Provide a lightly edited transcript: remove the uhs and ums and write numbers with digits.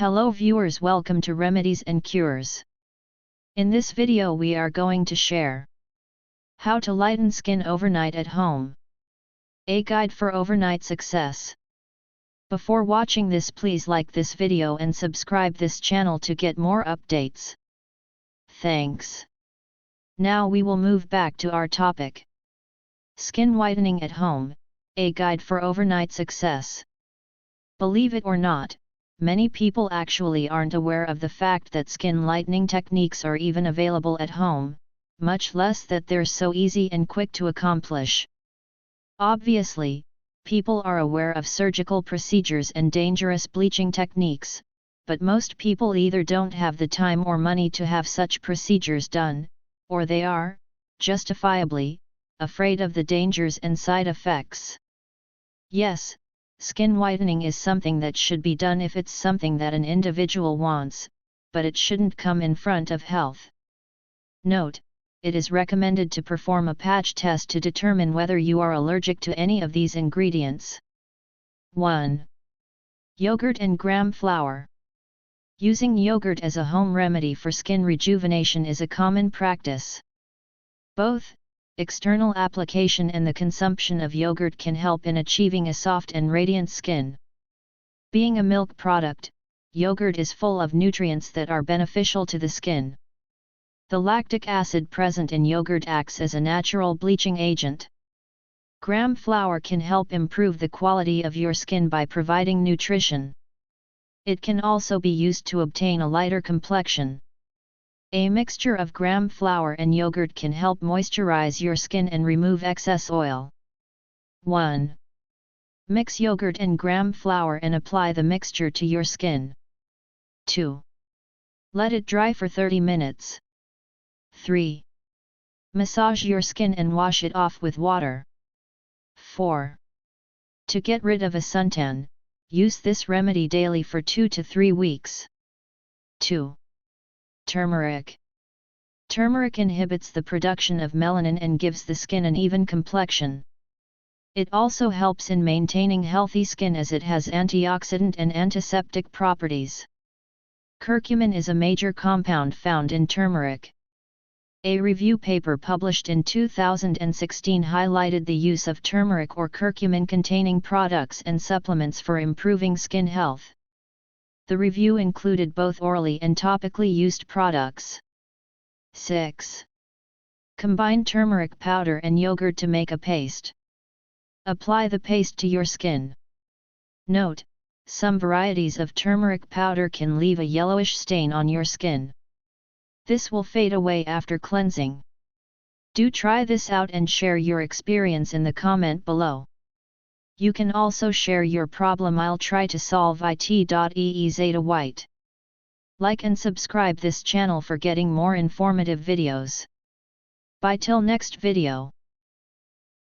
Hello viewers, welcome to Remedies and Cures. In this video we are going to share how to lighten skin overnight at home. A guide for overnight success. Before watching this, please like this video and subscribe this channel to get more updates. Thanks. Now we will move back to our topic. Skin whitening at home, a guide for overnight success. Believe it or not, many people actually aren't aware of the fact that skin lightening techniques are even available at home, much less that they're so easy and quick to accomplish. Obviously, people are aware of surgical procedures and dangerous bleaching techniques, but most people either don't have the time or money to have such procedures done, or they are, justifiably, afraid of the dangers and side effects. Yes, skin whitening is something that should be done if it's something that an individual wants, but it shouldn't come in front of health. Note, it is recommended to perform a patch test to determine whether you are allergic to any of these ingredients. 1. Yogurt and gram flour. Using yogurt as a home remedy for skin rejuvenation is a common practice. Both external application and the consumption of yogurt can help in achieving a soft and radiant skin. Being a milk product, yogurt is full of nutrients that are beneficial to the skin. The lactic acid present in yogurt acts as a natural bleaching agent. Gram flour can help improve the quality of your skin by providing nutrition. It can also be used to obtain a lighter complexion. A mixture of gram flour and yogurt can help moisturize your skin and remove excess oil. 1. Mix yogurt and gram flour and apply the mixture to your skin. 2. Let it dry for 30 minutes. 3. Massage your skin and wash it off with water. 4. To get rid of a suntan, use this remedy daily for 2 to 3 weeks. 2. Turmeric. Turmeric inhibits the production of melanin and gives the skin an even complexion. It also helps in maintaining healthy skin as it has antioxidant and antiseptic properties. Curcumin is a major compound found in turmeric. A review paper published in 2016 highlighted the use of turmeric or curcumin-containing products and supplements for improving skin health. The review included both orally and topically used products. 6. Combine turmeric powder and yogurt to make a paste. Apply the paste to your skin. Note, some varieties of turmeric powder can leave a yellowish stain on your skin. This will fade away after cleansing. Do try this out and share your experience in the comment below. You can also share your problem. I'll try to solve it. Zeta White. Like and subscribe this channel for getting more informative videos. Bye till next video.